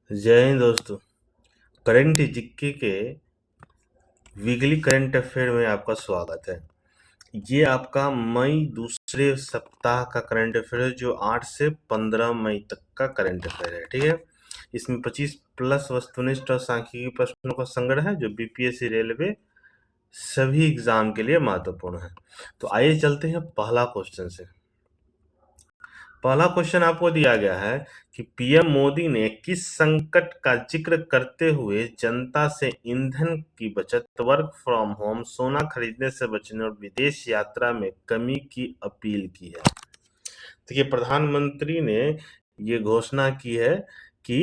जय हिंद दोस्तों। Current GK के वीकली करंट अफेयर में आपका स्वागत है। ये आपका मई दूसरे सप्ताह का करंट अफेयर है, जो 8 से 15 मई तक का करंट अफेयर है। ठीक है, इसमें 25 प्लस वस्तुनिष्ठ और सांख्यिकी प्रश्नों का संग्रह है, जो बीपीएससी रेलवे सभी एग्जाम के लिए महत्वपूर्ण है। तो आइए चलते हैं पहला क्वेश्चन से। पहला क्वेश्चन आपको दिया गया है कि पीएम मोदी ने किस संकट का जिक्र करते हुए जनता से ईंधन की बचत, वर्क फ्रॉम होम, सोना खरीदने से बचने और विदेश यात्रा में कमी की अपील की है। देखिए, प्रधानमंत्री ने ये घोषणा की है कि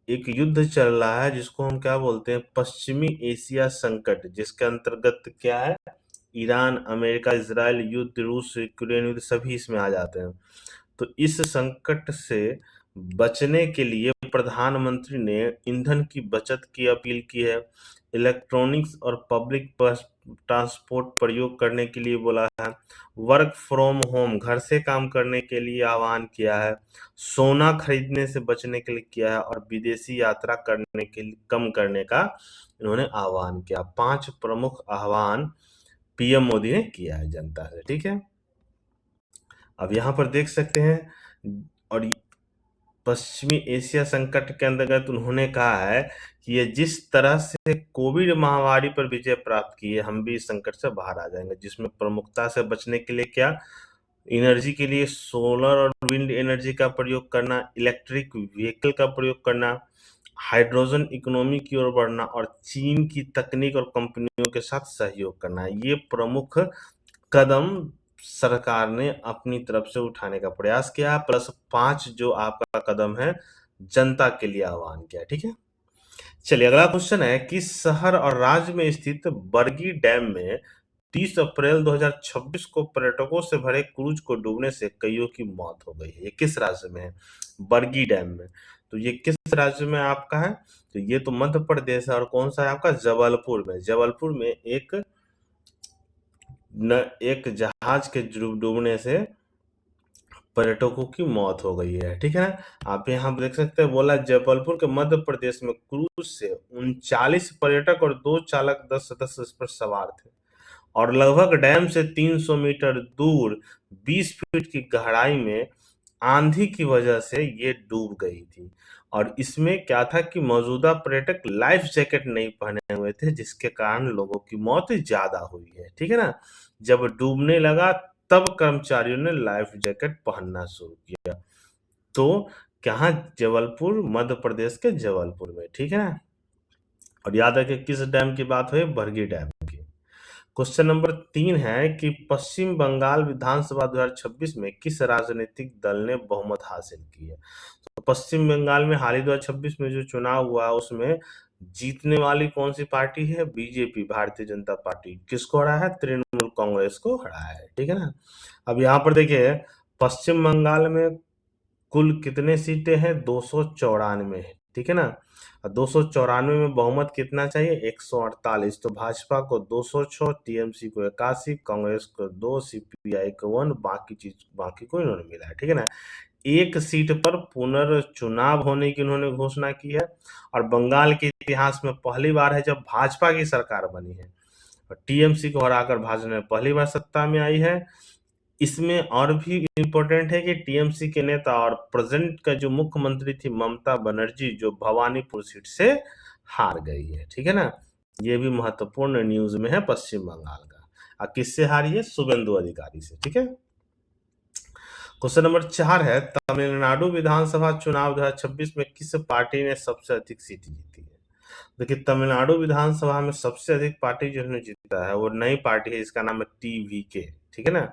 एक युद्ध चल रहा है जिसको हम क्या बोलते हैं, पश्चिमी एशिया संकट, जिसके अंतर्गत क्या है, ईरान, अमेरिका, इजराइल युद्ध, रूस यूक्रेन युद्ध, सभी इसमें आ जाते हैं। तो इस संकट से बचने के लिए प्रधानमंत्री ने ईंधन की बचत की अपील की है, इलेक्ट्रॉनिक्स और पब्लिक ट्रांसपोर्ट प्रयोग करने के लिए बोला है, वर्क फ्रॉम होम, घर से काम करने के लिए आह्वान किया है, सोना खरीदने से बचने के लिए किया है, और विदेशी यात्रा करने के लिए कम करने का इन्होंने आह्वान किया। 5 प्रमुख आह्वान पीएम मोदी ने किया है जनता से। ठीक है, अब यहाँ पर देख सकते हैं। और पश्चिमी एशिया संकट के अंतर्गत उन्होंने कहा है कि ये जिस तरह से कोविड महामारी पर विजय प्राप्त की है, हम भी इस संकट से बाहर आ जाएंगे, जिसमें प्रमुखता से बचने के लिए क्या, एनर्जी के लिए सोलर और विंड एनर्जी का प्रयोग करना, इलेक्ट्रिक व्हीकल का प्रयोग करना, हाइड्रोजन इकोनॉमी की ओर बढ़ना, और चीन की तकनीक और कंपनियों के साथ सहयोग करना। ये प्रमुख कदम सरकार ने अपनी तरफ से उठाने का प्रयास किया, प्लस 5 जो आपका कदम है जनता के लिए आह्वान किया। ठीक है, चलिए अगला क्वेश्चन है कि शहर और राज्य में स्थित बरगी डैम में 30 अप्रैल 2026 को पर्यटकों से भरे क्रूज को डूबने से कईयों की मौत हो गई है। ये किस राज्य में है? बरगी डैम में। तो ये किस राज्य में आपका है? तो ये तो मध्य प्रदेश है। और कौन सा है आपका? जबलपुर में। जबलपुर में एक जहाज के डूबने से पर्यटकों की मौत हो गई है। ठीक है ना, आप यहाँ देख सकते हैं, बोला जबलपुर के मध्य प्रदेश में क्रूज से 39 पर्यटक और 2 चालक 10 सदस्य इस पर सवार थे, और लगभग डैम से 300 मीटर दूर 20 फीट की गहराई में आंधी की वजह से ये डूब गई थी। और इसमें क्या था कि मौजूदा पर्यटक लाइफ जैकेट नहीं पहने हुए थे, जिसके कारण लोगों की मौत ज्यादा हुई है। ठीक है ना, जब डूबने लगा तब कर्मचारियों ने लाइफ जैकेट पहनना शुरू किया। तो कहाँ? जबलपुर, मध्य प्रदेश के जबलपुर में। ठीक है ना, और याद रखिए किस डैम की बात हुई? बरगी डैम की। क्वेश्चन नंबर 3 है कि पश्चिम बंगाल विधानसभा 2026 में किस राजनीतिक दल ने बहुमत हासिल की है? तो पश्चिम बंगाल में हाल ही 2026 में जो चुनाव हुआ, उसमें जीतने वाली कौन सी पार्टी है? BJP, Bharatiya Janata party. किसको हरा है? तृणमूल कांग्रेस को हरा है। ठीक है ना, अब यहाँ पर देखिए, पश्चिम बंगाल में कुल कितने सीटें हैं? 294 है। ठीक है ना, 294 में बहुमत कितना चाहिए? 148। तो भाजपा को 206, टीएमसी को 81, कांग्रेस को 2, सीपीआई को 1, बाकी को इन्होंने मिला है। ठीक है ना, एक सीट पर पुनर्चुनाव होने की उन्होंने घोषणा की है। और बंगाल के इतिहास में पहली बार है जब भाजपा की सरकार बनी है, और टीएमसी को हराकर भाजपा ने पहली बार सत्ता में आई है। इसमें और भी इम्पोर्टेंट है कि टीएमसी के नेता और प्रेजेंट का जो मुख्यमंत्री थी ममता बनर्जी, जो भवानीपुर सीट से हार गई है। ठीक है ना, ये भी महत्वपूर्ण न्यूज में है पश्चिम बंगाल का। और किससे हारी है? शुभेंदु अधिकारी से। ठीक है, क्वेश्चन नंबर 4 है, तमिलनाडु विधानसभा चुनाव 2026 में किस पार्टी ने सबसे अधिक सीट जीती है? देखिए, तमिलनाडु विधानसभा में सबसे अधिक पार्टी जिन्होंने जीता है वो नई पार्टी है, इसका नाम है टीवीके। ठीक है ना,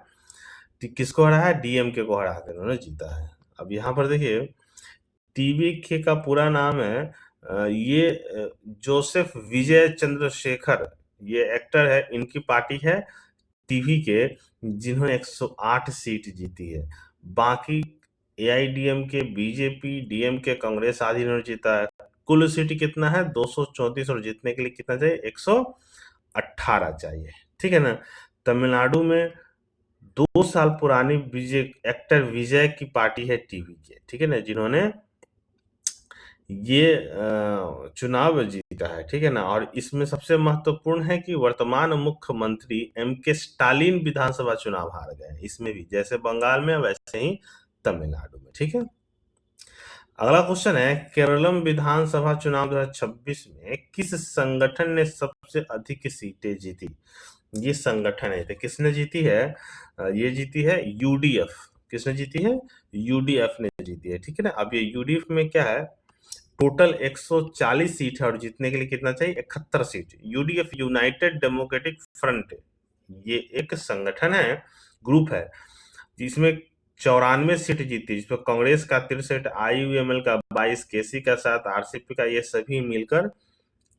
किसको हरा है? डीएमके को हरा कर उन्होंने जीता है। अब यहाँ पर देखिए, टीवीके का पूरा नाम है जोसेफ विजय चंद्रशेखर, ये एक्टर है, इनकी पार्टी है टीवीके, जिन्होंने 108 सीट जीती है। बाकी एआईडीएमके, बीजेपी, डीएमके, कांग्रेस आदि इन्होंने जीता है। कुल सीट कितना है? 234, और जीतने के लिए कितना चाहिए? 118 चाहिए। ठीक है ना, तमिलनाडु में 2 साल पुरानी एक्टर विजय की पार्टी है टीवी के। ठीक है ना, जिन्होंने ये चुनाव जीता है, ठीक है ना। और इसमें सबसे महत्वपूर्ण है कि वर्तमान मुख्यमंत्री एम.के. स्टालिन विधानसभा चुनाव हार गए, इसमें भी जैसे बंगाल में वैसे ही तमिलनाडु में, ठीक है। अगला क्वेश्चन है, केरलम विधानसभा चुनाव 2026 में किस संगठन ने सबसे अधिक सीटें जीती? ये संगठन है, तो किसने जीती है? ये जीती है यूडीएफ। किसने जीती है? यूडीएफ ने जीती है, ठीक है ना। अब ये यूडीएफ में क्या है, टोटल 140 सीट है और जीतने के लिए कितना चाहिए? 71 seat. UDF United democratic front, ये एक संगठन है, ग्रुप है, जिसमें 94 सीट जीती, जिसमें कांग्रेस का 63, आईयूएमएल का 22, केसी का 7, आरसीपी का, ये सभी मिलकर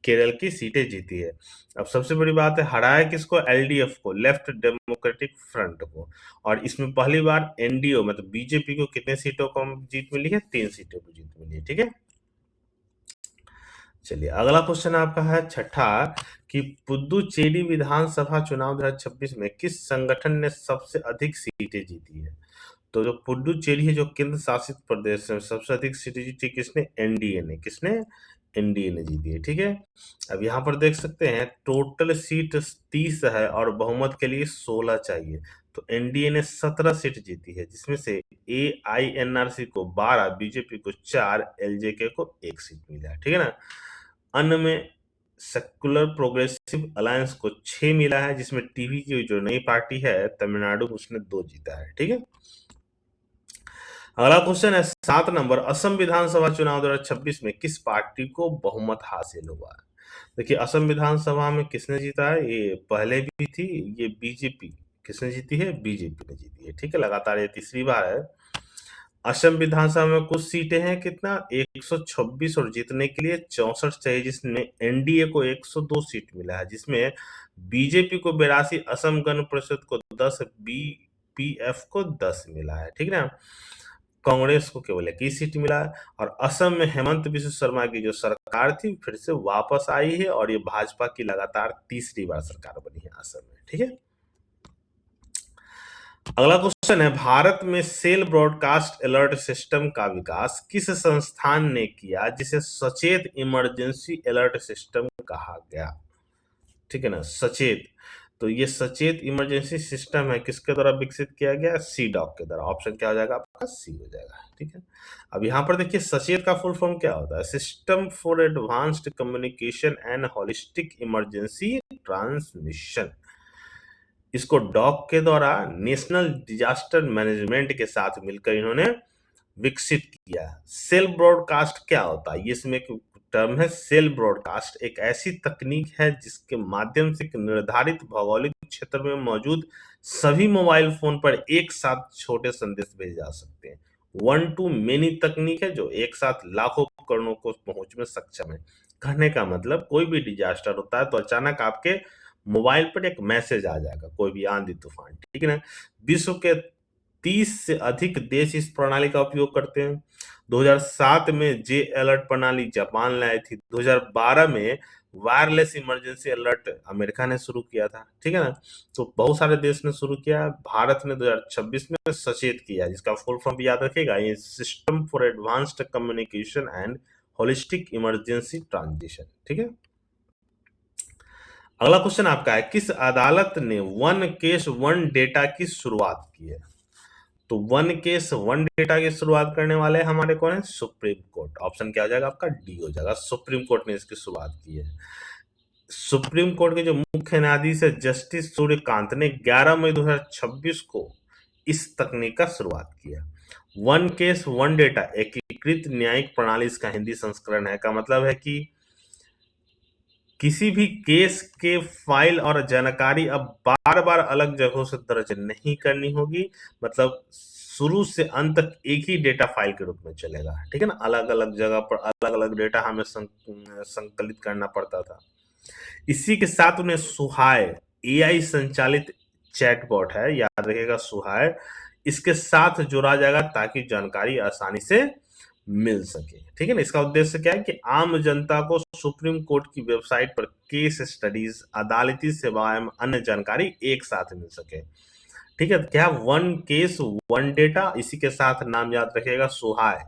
केरल की सीटें जीती है। अब सबसे बड़ी बात है, हराया किसको? एलडीएफ को, लेफ्ट डेमोक्रेटिक फ्रंट को। और इसमें पहली बार एनडीओ मतलब बीजेपी को कितने सीटों को जीत मिली है? 3 सीटों को जीत मिली है, ठीक है। चलिए अगला क्वेश्चन आपका है छठा, कि पुदुचेरी विधानसभा चुनाव 2026 में किस संगठन ने सबसे अधिक सीटें जीती है? तो जो पुडुचेरी है, जो केंद्र शासित प्रदेश है, सबसे अधिक सीटें जीती किसने? एनडीए ने। किसने? एनडीए ने जीती है, ठीक है। अब यहाँ पर देख सकते हैं टोटल सीट 30 है और बहुमत के लिए 16 चाहिए, तो एनडीए ने 17 सीट जीती है, जिसमें से एआईएनआरसी को 12, बीजेपी को 4, एलजेके को 1 सीट मिला है, ठीक है ना। अन्य में सेक्युलर प्रोग्रेसिव अलायंस को 6 मिला है, जिसमें टीवी की जो नई पार्टी है तमिलनाडु, उसने 2 जीता है, ठीक है। अगला क्वेश्चन है 7 नंबर, असम विधानसभा चुनाव 2026 में किस पार्टी को बहुमत हासिल हुआ है? देखिए असम विधानसभा में किसने जीता है? ये पहले भी थी, ये बीजेपी। किसने जीती है? बीजेपी ने जीती है, ठीक है। लगातार ये तीसरी बार है। असम विधानसभा में कुछ सीटें हैं कितना? 126 और जीतने के लिए 64 चाहिए, जिसमें एनडीए को 102 सीट मिला है, जिसमें बीजेपी को 82, असम गण परिषद को 10, बीपीएफ को 10 मिला है, ठीक है ना। कांग्रेस को केवल 21 सीट मिला है। और असम में हेमंत बिश्व शर्मा की जो सरकार थी फिर से वापस आई है और ये भाजपा की लगातार तीसरी बार सरकार बनी है असम में, ठीक है। अगला क्वेश्चन है, भारत में सेल ब्रॉडकास्ट अलर्ट सिस्टम का विकास किस संस्थान ने किया, जिसे सचेत इमरजेंसी अलर्ट सिस्टम कहा गया? ठीक है ना, सचेत। तो ये सचेत इमरजेंसी सिस्टम है, किसके द्वारा विकसित किया गया? सीडॉक के द्वारा। ऑप्शन क्या हो जाएगा आपका? सी हो जाएगा, ठीक है। अब यहाँ पर देखिए सचेत का फुल फॉर्म क्या होता है? System for advanced communication and holistic emergency transmission. इसको डॉक के द्वारा नेशनल डिजास्टर मैनेजमेंट के साथ मिलकर इन्होंने विकसित किया। सेल ब्रॉडकास्ट क्या होता है? ये इसमें एक टर्म है, सेल ब्रॉडकास्ट एक ऐसी तकनीक है जिसके माध्यम से एक निर्धारित भौगोलिक क्षेत्र में मौजूद सभी मोबाइल फोन पर एक साथ छोटे संदेश भेजे जा सकते हैं। 1 to many तकनीक है जो एक साथ लाखों उपकरणों को पहुंच में सक्षम है। कहने का मतलब कोई भी डिजास्टर होता है तो अचानक आपके मोबाइल पर एक मैसेज आ जाएगा, कोई भी आंधी तूफान, ठीक है ना। विश्व के 30 से अधिक देश इस प्रणाली का उपयोग करते हैं। 2007 में जे अलर्ट प्रणाली जापान लाई थी। 2012 में वायरलेस इमरजेंसी अलर्ट अमेरिका ने शुरू किया था, ठीक है ना। तो बहुत सारे देश ने शुरू किया। भारत ने 2026 में सचेत किया, जिसका फुल फॉर्म भी याद रखिएगा, ये system for advanced communication and holistic emergency transition, ठीक है। अगला क्वेश्चन आपका है, किस अदालत ने वन केस वन डेटा की शुरुआत की है? तो वन केस वन डेटा की शुरुआत करने वाले हमारे कौन है? Supreme court. ऑप्शन क्या हो जाएगा आपका? डी हो जाएगा। सुप्रीम कोर्ट ने इसकी शुरुआत की है। सुप्रीम कोर्ट के जो मुख्य न्यायाधीश है जस्टिस सूर्यकांत ने 11 मई 2026 को इस तकनीक का शुरुआत किया। वन केस वन डेटा एकीकृत न्यायिक प्रणाली इसका हिंदी संस्करण है। का मतलब है कि किसी भी केस के फाइल और जानकारी अब बार बार अलग जगहों से दर्ज नहीं करनी होगी, मतलब शुरू से अंत तक एक ही डेटा फाइल के रूप में चलेगा, ठीक है ना। अलग अलग जगह पर अलग अलग डेटा हमें संकलित करना पड़ता था। इसी के साथ उन्हें सुहाय एआई संचालित चैटबॉट है, याद रखिएगा सुहाय, इसके साथ जोड़ा जाएगा ताकि जानकारी आसानी से मिल सके, ठीक है ना। इसका उद्देश्य क्या है कि आम जनता को सुप्रीम कोर्ट की वेबसाइट पर केस स्टडीज, अदालती सेवाएं एवं अन्य जानकारी एक साथ मिल सके, ठीक है। क्या वन केस वन डेटा, इसी के साथ नाम याद रखिएगा सुहाय,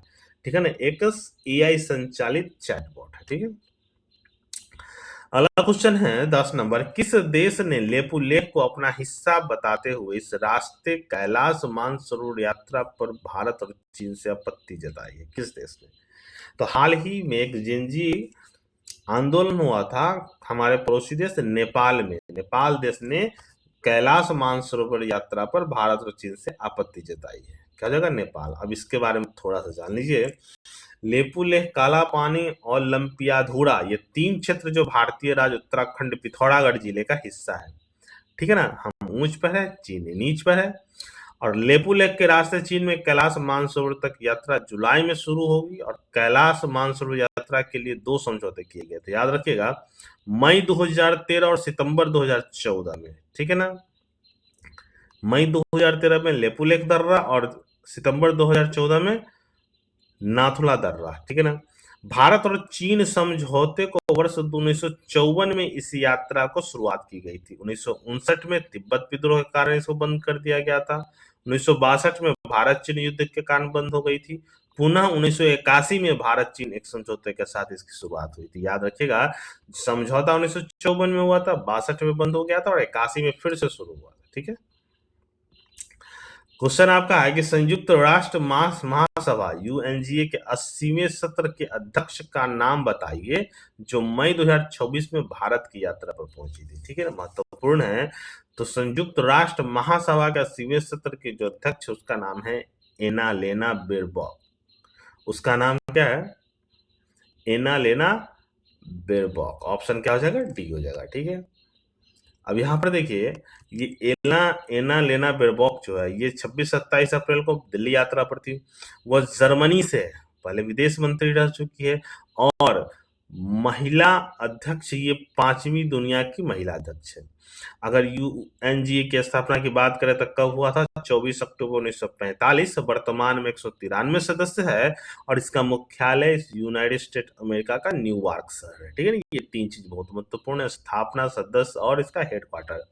ठीक है ना, एक AI संचालित चैटबॉट है। ठीक है, अगला क्वेश्चन है 10 नंबर, किस देश ने लेपुलेख को अपना हिस्सा बताते हुए इस रास्ते कैलाश मानसरोवर यात्रा पर भारत और चीन से आपत्ति जताई है? किस देश ने? तो हाल ही में एक जिंजी आंदोलन हुआ था हमारे पड़ोसी देश नेपाल में। नेपाल देश ने कैलाश मानसरोवर यात्रा पर भारत और चीन से आपत्ति जताई है। क्या जगह? नेपाल। अब इसके बारे में थोड़ा सा जान लीजिए। लेपुलेख, काला पानी और लंपियाधुरा, ये 3 क्षेत्र जो भारतीय राज्य उत्तराखंड पिथौरागढ़ जिले का हिस्सा है। ठीक है ना, हम ऊंच पर है, चीन नीच पर है। और लेपुलेख के रास्ते चीन में कैलाश मानसरोवर तक यात्रा जुलाई में शुरू होगी और कैलाश मानसरोवर यात्रा के लिए 2 समझौते किए गए थे, याद रखिएगा, मई 2013 और सितंबर 2014 में। ठीक है ना, मई 2013 में लेपुलेख दर्रा और सितंबर 2014 में नाथुला दर्रा। ठीक है ना, भारत और चीन समझौते को वर्ष 1954 में इस यात्रा को शुरुआत की गई थी। 1959 में तिब्बत विद्रोह के कारण इसको बंद कर दिया गया था। 1962 में भारत चीन युद्ध के कारण बंद हो गई थी। पुनः 1981 में भारत चीन एक समझौते के साथ इसकी शुरुआत हुई थी। याद रखिएगा, समझौता 1954 में हुआ था, 62 में बंद हो गया था और 81 में फिर से शुरू हुआ था। ठीक है, क्वेश्चन आपका है कि संयुक्त राष्ट्र महासभा UNGA के 80वें सत्र के अध्यक्ष का नाम बताइए जो मई 2026 में भारत की यात्रा पर पहुंची थी। ठीक है ना, महत्वपूर्ण है। तो संयुक्त राष्ट्र महासभा के 80वें सत्र के जो अध्यक्ष, उसका नाम है एनालेना बेरबॉक। उसका नाम क्या है? Annalena Baerbock. ऑप्शन क्या हो जाएगा? डी हो जाएगा। ठीक है, अब यहाँ पर देखिए, ये एनालेना बेरबॉक जो है, ये 26-27 अप्रैल को दिल्ली यात्रा पर थी। वह जर्मनी से है, पहले विदेश मंत्री रह चुकी है और महिला अध्यक्ष, ये 5वीं दुनिया की महिला अध्यक्ष है। अगर UNGA की स्थापना की बात करें तो कब हुआ था? 24 अक्टूबर 1945। वर्तमान में 193 सदस्य है और इसका मुख्यालय यूनाइटेड स्टेट अमेरिका का न्यूयॉर्क शहर है। ठीक है ना, ये 3 चीज बहुत महत्वपूर्ण है, स्थापना, सदस्य और इसका हेडक्वार्टर।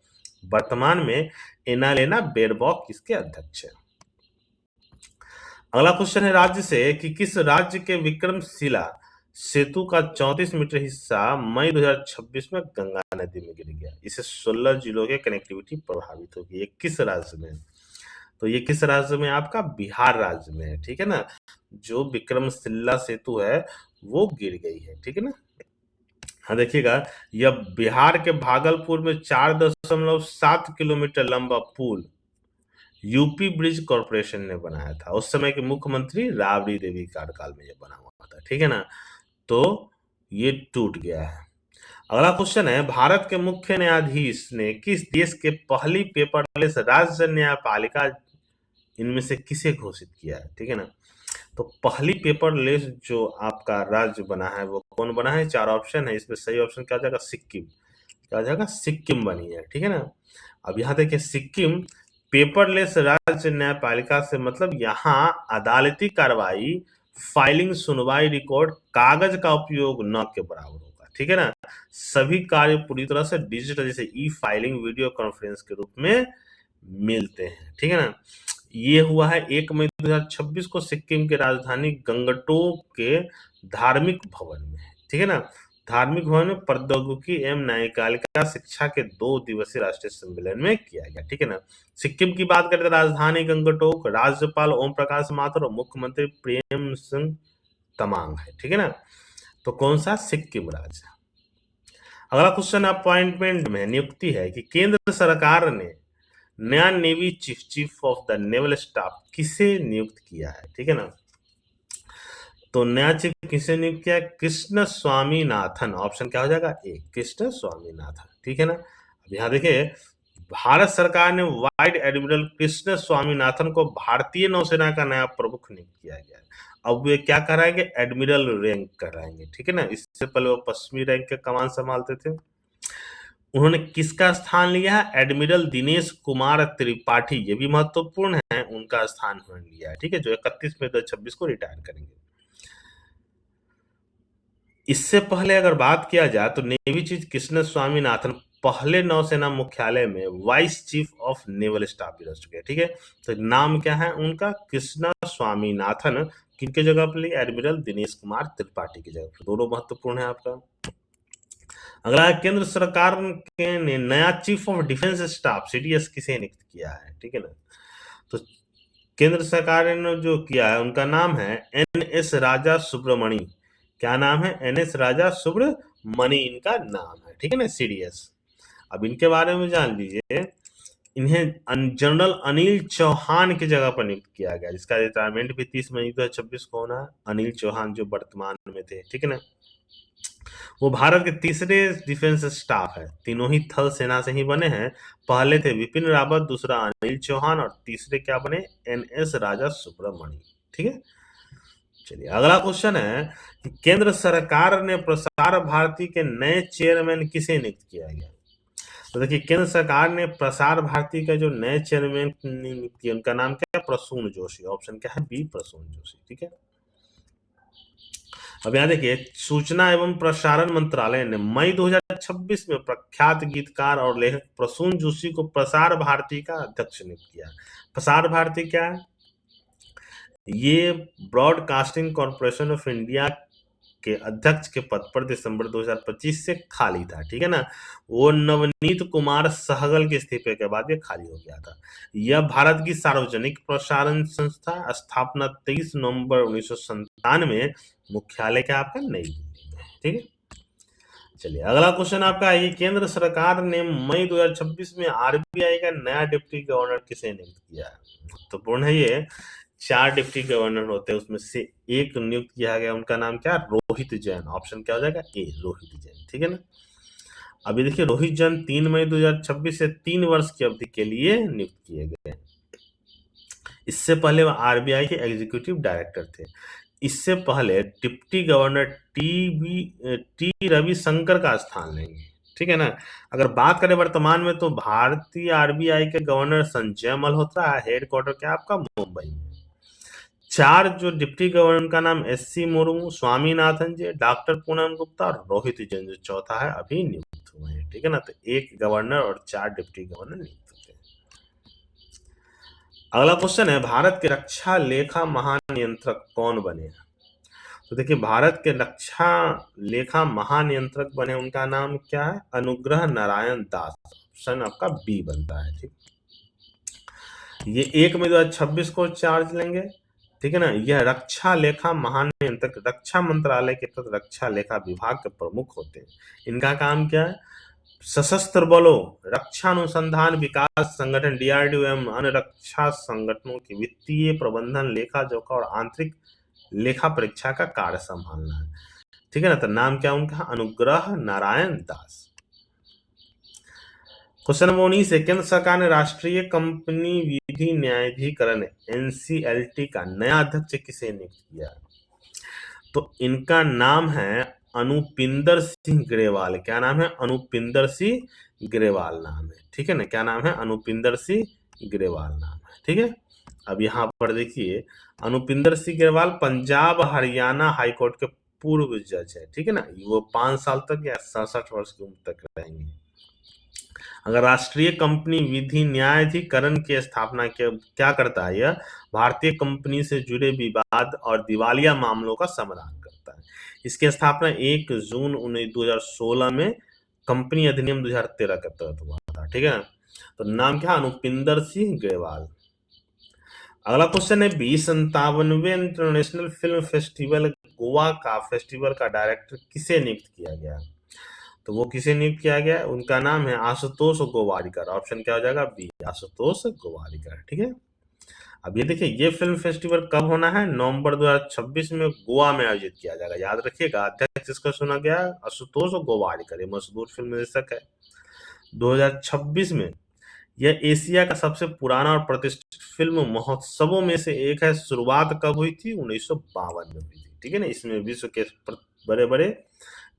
वर्तमान में एनालेना बेरबॉक इसके अध्यक्ष है। अगला क्वेश्चन है राज्य से कि किस राज्य के विक्रमशिला सेतु का 34 मीटर हिस्सा मई 2026 में गंगा नदी में गिर गया? इससे 16 जिलों के कनेक्टिविटी प्रभावित होगी। ये किस राज्य में? तो ये किस राज्य में? आपका बिहार राज्य में है। ठीक है ना, जो विक्रमशिला सेतु है वो गिर गई है। ठीक है ना, हाँ देखिएगा, यह बिहार के भागलपुर में 4.7 किलोमीटर लंबा पुल यूपी ब्रिज कॉर्पोरेशन ने बनाया था। उस समय के मुख्यमंत्री राबड़ी देवी कार्यकाल में ये बना हुआ था। ठीक है ना, तो ये टूट गया है। अगला क्वेश्चन है, भारत के मुख्य न्यायाधीश ने किस देश के पहली पेपरलेस राज्य न्यायपालिका इनमें से किसे घोषित किया है? ठीक है ना, तो पहली पेपरलेस जो आपका राज्य बना है वो कौन बना है? 4 ऑप्शन है, इसमें सही ऑप्शन क्या हो जाएगा? सिक्किम। क्या हो जाएगा? सिक्किम बनी है। ठीक है ना, अब यहाँ देखिए, सिक्किम पेपरलेस राज्य न्यायपालिका से मतलब यहाँ अदालती कार्रवाई, फाइलिंग, सुनवाई, रिकॉर्ड, कागज का उपयोग न के बराबर होगा। ठीक है ना, सभी कार्य पूरी तरह से डिजिटल, जैसे फाइलिंग, वीडियो कॉन्फ्रेंस के रूप में मिलते हैं। ठीक है ना, ये हुआ है 1 मई 2026 को सिक्किम के राजधानी गंगटोक के धार्मिक भवन में। ठीक है ना, धार्मिक भवन में प्रौद्योगिकी एवं न्यायपालिका शिक्षा के 2 दिवसीय राष्ट्रीय सम्मेलन में किया गया। ठीक है ना, सिक्किम की बात करें तो राजधानी गंगटोक, राज्यपाल ओम प्रकाश माथुर और मुख्यमंत्री प्रेम सिंह तमांग है। ठीक है ना, तो कौन सा? सिक्किम राज्य। अगला क्वेश्चन अपॉइंटमेंट में नियुक्ति है कि केंद्र सरकार ने नया navy chief of the naval staff किसे नियुक्त किया है? ठीक है ना, तो नया चीफ किसे नियुक्त किया? कृष्ण स्वामीनाथन। ऑप्शन क्या हो जाएगा? ए, कृष्ण स्वामीनाथन। ठीक है ना, अब यहाँ देखिए, भारत सरकार ने वाइड एडमिरल कृष्ण स्वामीनाथन को भारतीय नौसेना का नया प्रमुख नियुक्त किया गया है। अब वे क्या कराएंगे? एडमिरल रैंक कराएंगे। ठीक है ना, इससे पहले वो पश्चिमी रैंक के कमान संभालते थे। उन्होंने किसका स्थान लिया है? एडमिरल दिनेश कुमार त्रिपाठी, ये भी महत्वपूर्ण है, उनका स्थान उन्होंने लिया है। ठीक है, जो 31 मई 2026 को रिटायर करेंगे। इससे पहले अगर बात किया जाए तो नेवी चीफ कृष्ण स्वामीनाथन पहले नौसेना मुख्यालय में vice chief of naval staff भी रह चुके हैं। ठीक है, तो नाम क्या है उनका? कृष्ण स्वामीनाथन किनके जगह पर लिया? एडमिरल दिनेश कुमार त्रिपाठी की जगह पर। दोनों महत्वपूर्ण है आपका। अगला है, केंद्र सरकार के ने नया chief of defence staff CDS किसे नियुक्त किया है? ठीक है ना। तो केंद्र सरकार ने जो किया है उनका नाम है एनएस राजा सुब्रमणी। क्या नाम है? एनएस राजा सुब्रमणी इनका नाम है। ठीक है ना, सीडीएस। अब इनके बारे में जान लीजिए। इन्हें जनरल अनिल चौहान की जगह पर नियुक्त किया गया, जिसका रिटायरमेंट भी 30 मई 2026 को होना है। अनिल चौहान जो वर्तमान में थे, ठीक है ना। वो भारत के तीसरे डिफेंस स्टाफ है, तीनों ही थल सेना से ही बने हैं। पहले थे विपिन रावत, दूसरा अनिल चौहान और तीसरे क्या बने? एनएस राजा सुब्रमणी। ठीक है। चलिए अगला क्वेश्चन है कि केंद्र सरकार ने प्रसार भारती के नए चेयरमैन किसे नियुक्त किया गया? तो देखिए, केंद्र सरकार ने प्रसार भारती का जो नए चेयरमैन नियुक्त किया उनका नाम क्या है? प्रसून जोशी। ऑप्शन क्या है? बी, प्रसून जोशी। ठीक है। अब यहाँ देखिए, सूचना एवं प्रसारण मंत्रालय ने मई 2026 में प्रख्यात गीतकार और लेखक प्रसून जोशी को प्रसार भारती का अध्यक्ष नियुक्त किया। प्रसार भारती क्या है? ये ब्रॉडकास्टिंग कॉर्पोरेशन ऑफ इंडिया के अध्यक्ष के पद पर दिसंबर 2025 से खाली था। ठीक है ना। वो नवनीत कुमार सहगल के इस्तीफे के बाद ये खाली हो गया था। यह भारत की सार्वजनिक प्रसारण संस्था, स्थापना 23 नवंबर 1997, मुख्यालय क्या आपका? नई दिल्ली में। ठीक है। चलिए अगला क्वेश्चन आपका है, केंद्र सरकार ने मई 2026 में आरबीआई का नया डिप्टी गवर्नर किसे नियुक्त किया है? महत्वपूर्ण है ये। 4 डिप्टी गवर्नर होते हैं, उसमें से एक नियुक्त किया गया, उनका नाम क्या? रोहित जैन। ऑप्शन क्या हो जाएगा? ए, रोहित जैन। ठीक है ना। अभी देखिए, रोहित जैन 3 मई 2026 से 3 वर्ष की अवधि के लिए नियुक्त किए गए। इससे पहले वह आरबीआई के एग्जीक्यूटिव डायरेक्टर थे। इससे पहले डिप्टी गवर्नर टी रविशंकर का स्थान लेंगे। ठीक है ना। अगर बात करें वर्तमान में, तो भारतीय आरबीआई के गवर्नर संजय मल्होत्रा है, हेडक्वार्टर क्या आपका? मुंबई में। 4 जो डिप्टी गवर्नर का नाम एससी मुर्मू, स्वामीनाथन जी, डॉक्टर पूनम गुप्ता और रोहित जैन जो चौथा है अभी नियुक्त हुए हैं। ठीक है ना। तो 1 गवर्नर और 4 डिप्टी गवर्नर नियुक्त हुए हैं। अगला क्वेश्चन है, भारत के रक्षा लेखा महानियंत्रक कौन बने हैं? तो देखिए, भारत के रक्षा लेखा महानियंत्रक बने, उनका नाम क्या है? अनुग्रह नारायण दास। ऑप्शन आपका बी बनता है। ठीक, ये 1 मई 2026 को चार्ज लेंगे। ठीक है ना। यह रक्षा लेखा महानियंत्रक रक्षा मंत्रालय के तहत रक्षा लेखा विभाग के प्रमुख होते हैं। इनका काम क्या है? सशस्त्र बलों, रक्षा अनुसंधान विकास संगठन डीआरडीओ एवं अन्य रक्षा संगठनों की वित्तीय प्रबंधन, लेखा जोखा और आंतरिक लेखा परीक्षा का कार्य संभालना है। ठीक है ना। तो नाम क्या उनका? अनुग्रह नारायण दास। क्वेश्चन नंबर 19 है, केंद्र सरकार ने राष्ट्रीय कंपनी विधि न्यायाधिकरण एनसीएलटी का नया अध्यक्ष किसे नियुक्त किया? तो इनका नाम है अनुपिंदर सिंह ग्रेवाल। क्या नाम है? अनुपिंदर सिंह ग्रेवाल नाम है। ठीक है ना। क्या नाम है? अनुपिंदर सिंह ग्रेवाल नाम है। ठीक है। अब यहाँ पर देखिए, अनुपिंदर सिंह ग्रेवाल पंजाब हरियाणा हाईकोर्ट के पूर्व जज है। ठीक है ना। वो 5 साल तक या 67 वर्ष की उम्र तक रहेंगे। अगर राष्ट्रीय कंपनी विधि न्यायाधिकरण की स्थापना क्या करता है? यह भारतीय कंपनी से जुड़े विवाद और दिवालिया मामलों का समाधान करता है। इसकी स्थापना 1 जून 2016 में कंपनी अधिनियम 2013 के तहत हुआ था। ठीक है। तो नाम क्या? अनुपिंदर सिंह ग्रेवाल। अगला क्वेश्चन है, 2057वें इंटरनेशनल फिल्म फेस्टिवल गोवा का डायरेक्टर किसे नियुक्त किया गया? तो वो किसे नियुक्त किया गया? उनका नाम है आशुतोष गोवारिकर। ऑप्शन क्या हो जाएगा? बी, आशुतोष गोवारिकर। ठीक है। अब ये देखिए, ये फिल्म फेस्टिवल कब होना है? नवंबर 2026 में गोवा में आयोजित किया जाएगा। याद रखिएगा, अध्यक्ष इसका चुना गया आशुतोष गोवारिकर। ये मशहूर फिल्म निर्देशक है। 2026 में यह एशिया का सबसे पुराना और प्रतिष्ठित फिल्म महोत्सवों में से एक है। शुरुआत कब हुई थी? 1952 में हुई थी। ठीक है ना। इसमें विश्व के बड़े बड़े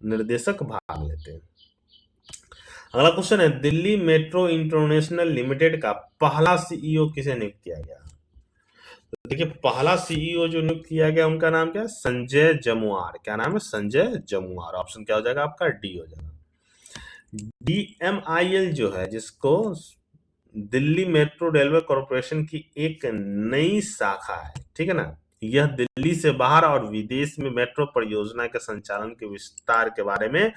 निर्देशक भाग लेते हैं। अगला क्वेश्चन है, दिल्ली मेट्रो इंटरनेशनल लिमिटेड का पहला सीईओ किसे नियुक्त किया गया? तो देखिए, पहला सीईओ जो नियुक्त किया गया उनका नाम क्या है? संजय जमुआर। क्या नाम है? संजय जमुआर। ऑप्शन क्या हो जाएगा आपका? डी हो जाएगा। डीएमआईएल जो है, जिसको दिल्ली मेट्रो रेलवे कॉर्पोरेशन की एक नई शाखा है। ठीक है ना। यह दिल्ली से बाहर और विदेश में मेट्रो परियोजना के संचालन के विस्तार के बारे में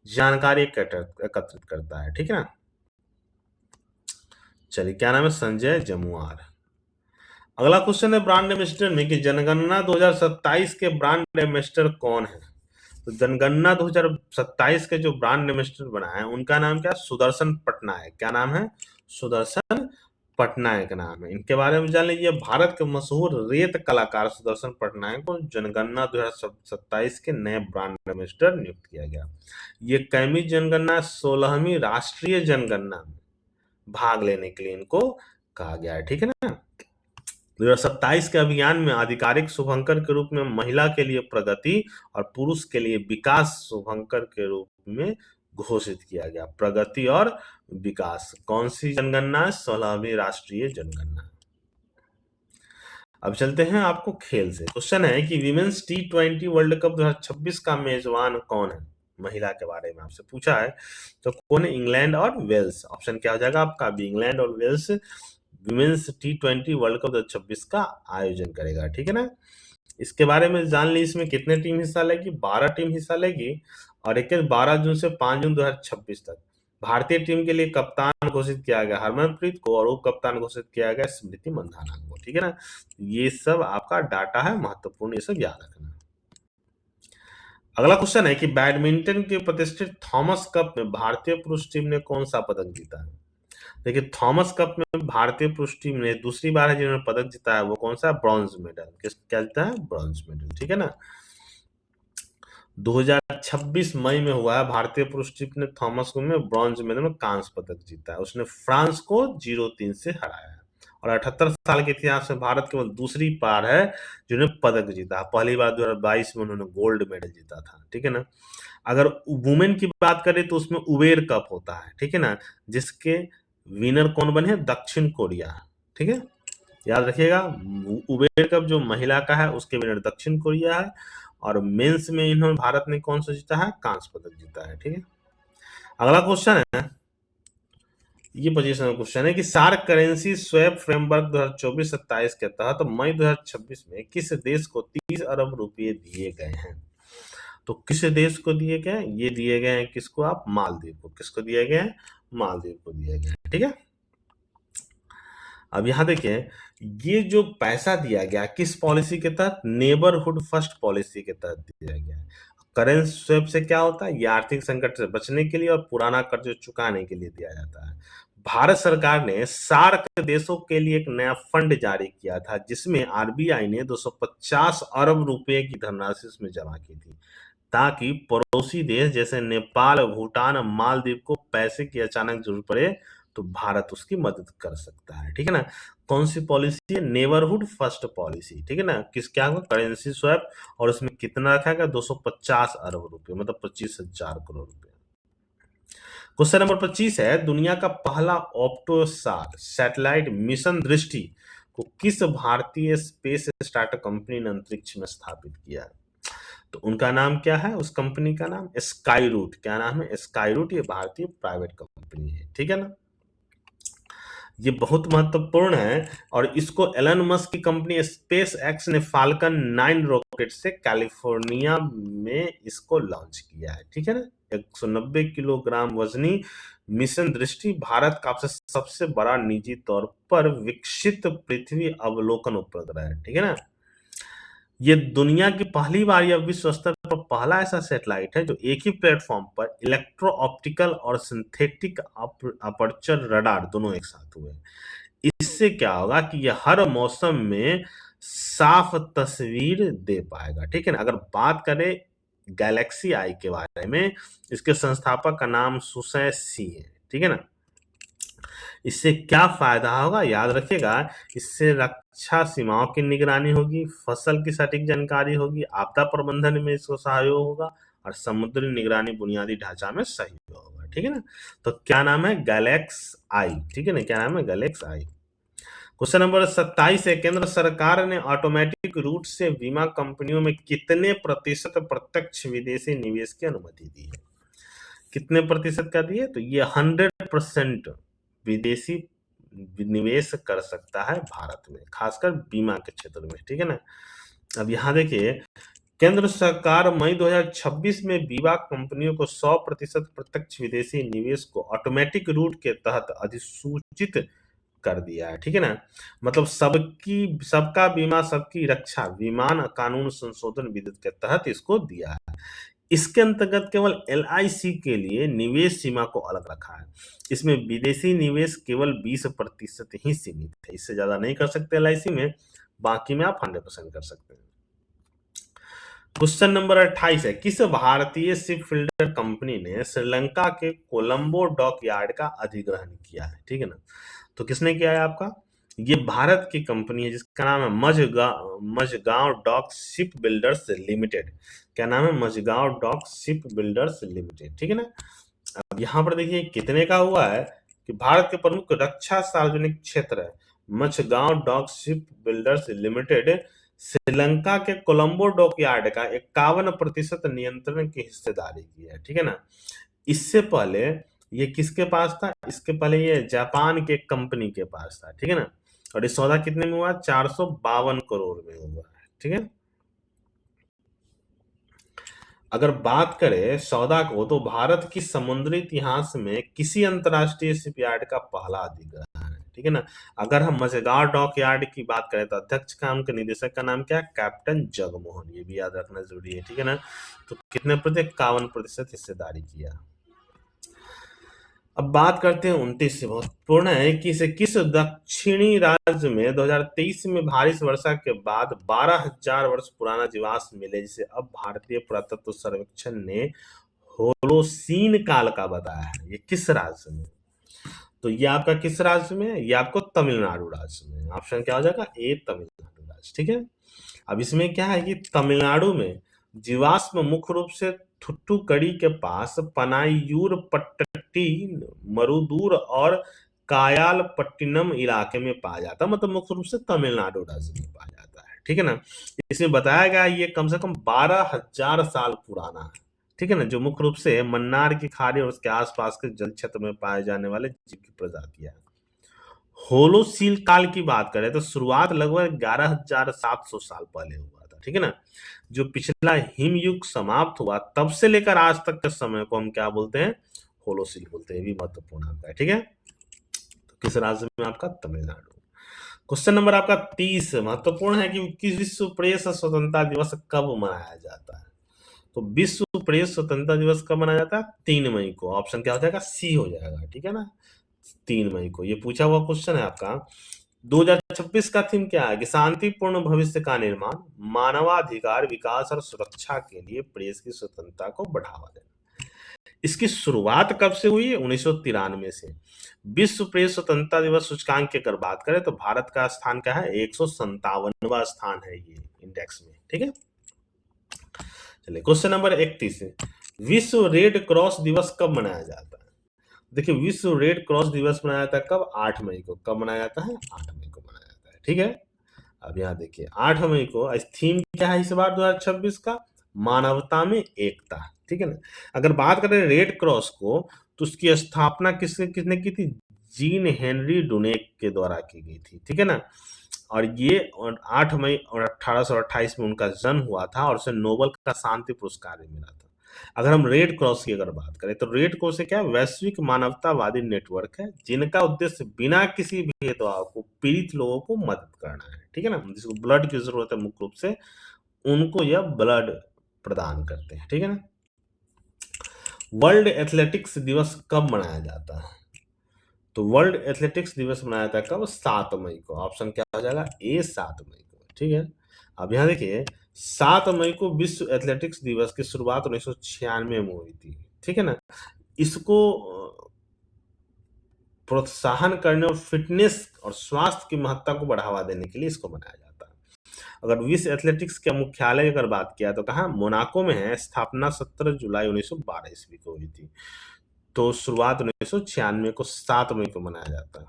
जानकारी एकत्रित करता है। ठीक है ना। चलिए, क्या नाम है? संजय जमुआर। अगला क्वेश्चन है ब्रांड एम्बेसडर में कि जनगणना 2027 के ब्रांड एम्बेसडर कौन है? तो जनगणना 2027 के जो ब्रांड एम्बेसडर बना है उनका नाम क्या? सुदर्शन पटनायक। क्या नाम है? सुदर्शन पटनायक नाम है। इनके बारे में जान लीजिए। भारत के मशहूर रेत कलाकार सुदर्शन पटनायक को जनगणना 2027 के नए ब्रांड एम्बेसडर नियुक्त किया गया। ये कैमी जनगणना 16वीं राष्ट्रीय जनगणना में भाग लेने के लिए इनको कहा गया है। ठीक है ना। 2027 के अभियान में आधिकारिक शुभंकर के रूप में महिला के लिए प्रगति और पुरुष के लिए विकास शुभंकर के रूप में घोषित किया गया। प्रगति और विकास कौन सी जनगणना? 16वीं राष्ट्रीय जनगणना। अब चलते हैं आपको खेल से। क्वेश्चन है कि विमेंस T20 वर्ल्ड कप 2026 का मेजबान कौन है? महिला के बारे में आपसे पूछा है। तो कौन है? इंग्लैंड और वेल्स। ऑप्शन क्या हो जाएगा आपका? भी इंग्लैंड और Wales women's T20 world cup 2026 का आयोजन करेगा। ठीक है ना। इसके बारे में जान ली। इसमें कितने टीम हिस्सा लेगी? 12 टीम हिस्सा लेगी और 12 जून से 5 जून 2026 तक। भारतीय टीम के लिए कप्तान घोषित किया गया हरमनप्रीत को और उप कप्तान घोषित किया गया स्मृति मंधाना को। ठीक है ना। ये सब आपका डाटा है, महत्वपूर्ण, ये सब याद रखना। अगला क्वेश्चन है कि बैडमिंटन के प्रतिष्ठित थॉमस कप में भारतीय पुरुष टीम ने कौन सा पदक जीता है? देखिए, थॉमस कप में भारतीय पुरुष टीम ने दूसरी बार है जिन्होंने पदक जीता है। वो कौन सा? Bronze medal. क्या जीता है? Bronze medal. ठीक है ना। 2026 मई में हुआ है। भारतीय पुरुष टीम ने थॉमस कप में ब्रॉन्ज मेडल में कांस्य पदक जीता है। उसने फ्रांस को 0-3 से हराया है और 78 साल के इतिहास में भारत केवल दूसरी बार है जिन्होंने पदक जीता। पहली बार 2022 में उन्होंने गोल्ड मेडल जीता था। ठीक है ना। अगर वुमेन की बात करें तो उसमें उबेर कप होता है। ठीक है ना। जिसके विनर कौन बने? दक्षिण कोरिया। ठीक है, याद रखिएगा। उबेर कप जो महिला का है उसके विनर दक्षिण कोरिया है और मेंस में इन्होंने भारत ने कौन सा जीता है? कांस्य पदक जीता है। ठीक है। अगला क्वेश्चन है, ये पोजीशन क्वेश्चन है कि सार्क करेंसी स्वैप फ्रेमवर्क 2024-27 के तहत मई 2026 में किस देश को 30 अरब रुपए दिए गए हैं? तो किस देश को दिए गए? ये दिए गए हैं किसको? आप मालदीव को। किसको दिए गए हैं? मालदीव को दिए गए हैं। ठीक है। अब यहाँ देखिए, ये जो पैसा दिया गया किस पॉलिसी के तहत? नेबरहुड फर्स्ट पॉलिसी के तहत दिया गया है। करेंसी स्वैप से क्या होता है? ये आर्थिक संकट से बचने के लिए और पुराना कर्ज चुकाने के लिए दिया जाता है। भारत सरकार ने सार्क देशों के लिए एक नया फंड जारी किया था जिसमें आरबीआई ने 250 अरब रुपए की धनराशि इसमें जमा की थी ताकि पड़ोसी देश जैसे नेपाल, भूटान, मालदीव को पैसे की अचानक जरूरत पड़े तो भारत उसकी मदद कर सकता है। ठीक है ना। कौन सी पॉलिसी है? Neighbourhood first policy. ठीक है ना। किस क्या होगा? Currency swap. और उसमें कितना रखा गया? 250 अरब रुपए, मतलब 25,000 करोड़ रुपए। क्वेश्चन नंबर 25 है, दुनिया का पहला ऑप्टोसार सैटेलाइट मिशन दृष्टि को किस भारतीय स्पेस स्टार्टअप कंपनी ने अंतरिक्ष में स्थापित किया है? तो उनका नाम क्या है? उस कंपनी का नाम स्काईरूट। क्या नाम है? स्काईरूट। ये भारतीय प्राइवेट कंपनी है। ठीक है ना। ये बहुत महत्वपूर्ण है और इसको एलन मस्क की कंपनी स्पेस एक्स ने फाल्कन 9 रॉकेट से कैलिफोर्निया में इसको लॉन्च किया है। ठीक है ना। 190 किलोग्राम वजनी मिशन दृष्टि भारत का सबसे बड़ा निजी तौर पर विकसित पृथ्वी अवलोकन उपग्रह है। ठीक है ना। ये दुनिया की पहली बार या विश्व स्तर पर पहला ऐसा सैटेलाइट है जो एक ही प्लेटफॉर्म पर इलेक्ट्रो ऑप्टिकल और सिंथेटिक अपर्चर रडार दोनों एक साथ हुए। इससे क्या होगा कि यह हर मौसम में साफ तस्वीर दे पाएगा। ठीक है ना। अगर बात करें गैलेक्सी आई के बारे में, इसके संस्थापक का नाम सुसय सी है। ठीक है ना। इससे क्या फायदा होगा? याद रखिएगा, इससे रक्षा सीमाओं की निगरानी होगी, फसल की सटीक जानकारी होगी, आपदा प्रबंधन में इसको सहयोग होगा और समुद्री निगरानी बुनियादी ढांचा में सहयोग होगा। ठीक है ना। तो क्या नाम है? गैलेक्स आई। ठीक है ना। क्या नाम है? गैलेक्स आई। क्वेश्चन नंबर 27 है, केंद्र सरकार ने ऑटोमेटिक रूट से बीमा कंपनियों में कितने प्रतिशत प्रत्यक्ष विदेशी निवेश की अनुमति दी है? कितने प्रतिशत का दी है? तो ये 100% विदेशी निवेश कर सकता है भारत में, खासकर बीमा के क्षेत्र में, ठीक है ना। अब यहाँ देखिए, केंद्र सरकार मई 2026 में बीमा कंपनियों को 100% प्रत्यक्ष विदेशी निवेश को ऑटोमेटिक रूट के तहत अधिसूचित कर दिया है, ठीक है ना। मतलब सबका बीमा सबकी रक्षा विमान कानून संशोधन विधि के तहत इसको दिया है। इसके अंतर्गत केवल एलआईसी के लिए निवेश सीमा को अलग रखा है। इसमें विदेशी निवेश केवल 20% ही सीमित है, इससे ज्यादा नहीं कर सकते एलआईसी में, बाकी में आप 100% कर सकते हैं। क्वेश्चन नंबर 28 है, किस भारतीय शिप बिल्डर कंपनी ने श्रीलंका के कोलंबो डॉक यार्ड का अधिग्रहण किया है, ठीक है ना। तो किसने किया है आपका, ये भारत की कंपनी है जिसका नाम है Mazagon Dock Shipbuilders Limited. क्या नाम है, Mazagon Dock Shipbuilders Limited, ठीक है ना। अब यहाँ पर देखिए कितने का हुआ है कि भारत के प्रमुख रक्षा सार्वजनिक क्षेत्र है Mazagon Dock Shipbuilders Limited Sri Lanka के कोलंबो डॉक यार्ड का 51% नियंत्रण की हिस्सेदारी की है, ठीक है ना। इससे पहले ये किसके पास था, इसके पहले ये जापान के कंपनी के पास था, ठीक है ना। और ये सौदा कितने में हुआ, 452 करोड़ में हुआ है, ठीक है। अगर बात करें सौदा को, तो भारत की समुद्री इतिहास में किसी अंतरराष्ट्रीय शिपयार्ड का पहला अधिग्रहण है, ठीक है ना। अगर हम मझगांव डॉक यार्ड की बात करें तो अध्यक्ष का उनके निदेशक का नाम क्या है, कैप्टन जगमोहन, ये भी याद रखना जरूरी है, ठीक है ना। तो कितने प्रतिशत, 51% हिस्सेदारी किया। अब बात करते हैं 29 से, महत्वपूर्ण है कि इसे किस दक्षिणी राज्य में 2023 में भारी वर्षा के बाद 12,000 वर्ष पुराना जीवाश्म मिले, जिसे अब भारतीय पुरातत्व सर्वेक्षण ने होलोसीन काल का बताया है। ये किस राज्य में, तो ये आपका किस राज्य में है, ये आपको तमिलनाडु राज्य में। ऑप्शन क्या हो जाएगा, ए तमिलनाडु राज्य, ठीक है। अब इसमें क्या है कि तमिलनाडु में जीवाश्म मुख्य रूप से थुट्टुकड़ी के पास पनायूर पट्टी, मरुदूर और कायालपट्टिनम इलाके में पाया जाता है, मतलब मुख्य रूप से तमिलनाडु राज्य में पाया जाता है, ठीक है ना। इसमें बताया गया ये कम से कम 12,000 साल पुराना है, ठीक है ना, जो मुख्य रूप से मन्नार की खाड़ी और उसके आसपास के जल क्षेत्र में पाए जाने वाले जीव की प्रजातियां है। होलोसील काल की बात करें तो शुरुआत लगभग 11,700 साल पहले हुआ था, ठीक है ना। जो पिछला हिमयुग समाप्त हुआ तब से लेकर आज तक के समय को हम क्या बोलते हैं, होलोसील बोलते हैं। ये भी महत्वपूर्ण आपका है, ठीक है। तो किस राज्य में, आपका तमिलनाडु। क्वेश्चन नंबर आपका 30 महत्वपूर्ण है कि किस विश्व प्रेस स्वतंत्रता दिवस कब मनाया जाता है। तो विश्व प्रेस स्वतंत्रता दिवस कब मनाया जाता है, 3 मई को। ऑप्शन क्या हो जाएगा, सी हो जाएगा, ठीक है ना, 3 मई को। ये पूछा हुआ क्वेश्चन है आपका। 2026 का थीम क्या है कि शांतिपूर्ण भविष्य का निर्माण, मानवाधिकार, विकास और सुरक्षा के लिए प्रेस की स्वतंत्रता को बढ़ावा देना। इसकी शुरुआत कब से हुई है, 1993 से। विश्व प्रेस स्वतंत्रता दिवस सूचकांक की अगर बात करें तो भारत का स्थान क्या है, 157वां स्थान है ये इंडेक्स में, ठीक है। चलिए क्वेश्चन नंबर 31, विश्व रेड क्रॉस दिवस कब मनाया जाता है। देखिए विश्व रेड क्रॉस दिवस मनाया जाता है कब, 8 मई को। कब मनाया जाता है, 8 मई को मनाया जाता है, ठीक है। अब यहाँ देखिए 8 मई को थीम क्या है इस बार 2026 का, मानवता में एकता, ठीक है ना। अगर बात करें रेड क्रॉस को, तो उसकी स्थापना किसने की थी, जीन हेनरी डुनेक के द्वारा की गई थी, ठीक है ना। और ये 8 मई और 1828 में उनका जन्म हुआ था और उसे नोबेल का शांति पुरस्कार भी मिला था। अगर हम रेड क्रॉस की अगर बात करें तो रेड क्रॉस क्या है, वैश्विक मानवतावादी नेटवर्क है जिनका उद्देश्य बिना किसी भेदभाव को पीड़ित लोगों को मदद करना है, ठीक है ना। जिसको ब्लड की जरूरत है मुख्य रूप से, उनको यह ब्लड प्रदान करते हैं, ठीक है ना। वर्ल्ड एथलेटिक्स दिवस कब मनाया जाता है, तो वर्ल्ड एथलेटिक्स दिवस मनाया जाता है कब, 7 मई को। ऑप्शन क्या हो जाएगा, ए 7 मई को, ठीक है। अब यहाँ देखिए 7 मई को विश्व एथलेटिक्स दिवस की शुरुआत 1996 में हुई थी, ठीक है ना। इसको प्रोत्साहन करने और फिटनेस और स्वास्थ्य की महत्ता को बढ़ावा देने के लिए इसको बनाया जाता है। अगर विश्व एथलेटिक्स के मुख्यालय की अगर बात किया तो कहाँ, मोनाको में है। स्थापना 17 जुलाई 1912 ईस्वी को हुई थी। तो शुरुआत 1996 को 7 मई को मनाया जाता है।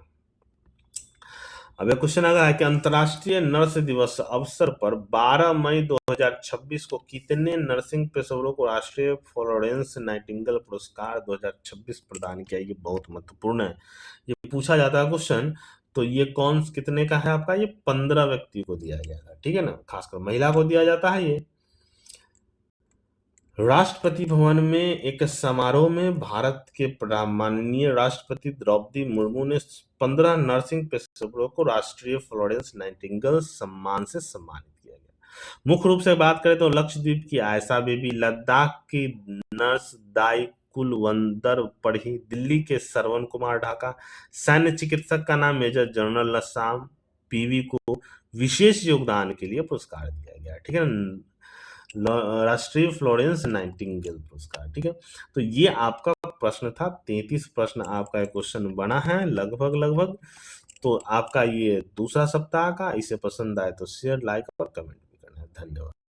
अब यह क्वेश्चन आ है कि अंतर्राष्ट्रीय नर्स दिवस अवसर पर 12 मई 2026 को कितने नर्सिंग पेशेवरों को राष्ट्रीय फ्लोरेंस नाइटिंगेल पुरस्कार 2026 प्रदान किया? ये बहुत महत्वपूर्ण है, ये पूछा जाता है क्वेश्चन। तो ये कौन कितने का है आपका? ये 15 व्यक्ति को दिया गया था, ठीक है ना, खासकर महिला को दिया जाता है ये। राष्ट्रपति भवन में एक समारोह में भारत के माननीय राष्ट्रपति द्रौपदी मुर्मू ने 15 नर्सिंग पेशेवरों को राष्ट्रीय फ्लोरेंस नाइटिंगेल सम्मान से सम्मानित किया गया। मुख्य रूप से बात करें तो लक्षद्वीप की आयशा बीबी, लद्दाख की नर्स दाई कुलवंदर पढ़ी, दिल्ली के श्रवण कुमार ढाका, सैन्य चिकित्सक का नाम मेजर जनरल नसाम पीवी को विशेष योगदान के लिए पुरस्कार दिया गया, ठीक है ना, राष्ट्रीय फ्लोरेंस नाइटिंगेल पुरस्कार, ठीक है। तो ये आपका प्रश्न था, 33 प्रश्न आपका क्वेश्चन बना है लगभग। तो आपका ये दूसरा सप्ताह का, इसे पसंद आए तो शेयर, लाइक और कमेंट भी करना है। धन्यवाद।